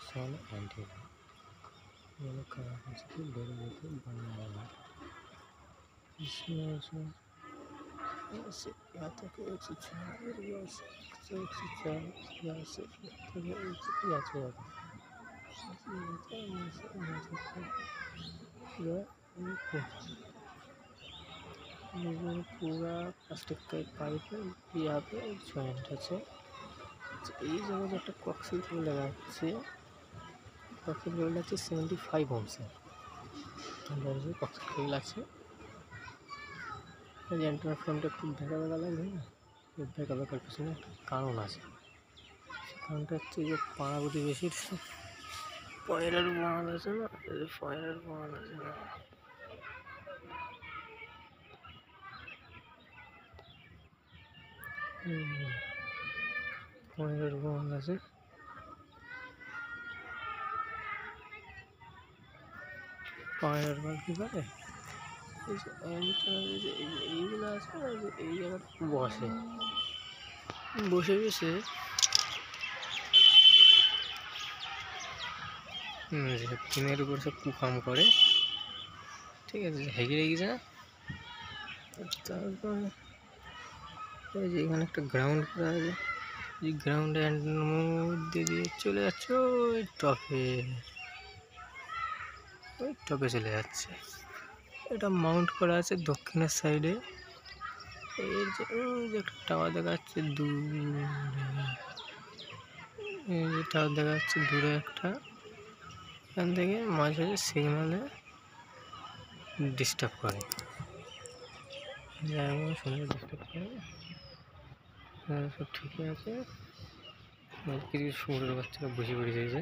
सन antenna ये कागज की बड़ी बनाया इसमें ऐसे या तो कि 104 या से 104 या से या पूरा प्लास्टिक का पाइप है यहाँ पे जॉइंट আছে এই জায়গায় একটা কক্সিল কেবল লাগা আছে কক্সিল কেবল আছে 75 ohms এর তাহলে কক্সিল কেবল আছে এই অ্যান্টেনা ফ্রেমটা একটু বেঁকা লাগবে না এই বেঁকার পিছনে একটা কারণ আছে কারণটা হচ্ছে যে পাড়া প্রতিবেশীর পয়লার বাঁধ আছে না পয়লার বাঁধ আছে না পয়লার বাঁধ আছে পয়লার বাঁধ কি করে এইগুলো আছে না এই জায়গাটা বসে টিনের উপর সব কুকাম করে ঠিক আছে হেগে রেখেছে না তারপরে ওই যে এখানে একটা গ্রাউন্ড করা আছে এই গ্রাউন্ডের মধ্যে দিয়ে চলে যাচ্ছে ওই টপে চলে যাচ্ছে এটা মাউন্ট করা আছে দক্ষিণের সাইডে এর যে একটা টাওয়ার দেখা যাচ্ছে দূরে এই যে টাওয়ার দেখা যাচ্ছে দূরে একটা এখান থেকে মাঝে মাঝে সিগনালে ডিস্টার্ব করে শুনে ডিস্টার্ব করে সব ঠিকই আছে কিছু সমুদ্রের বাচ্চারা বসে পড়েছে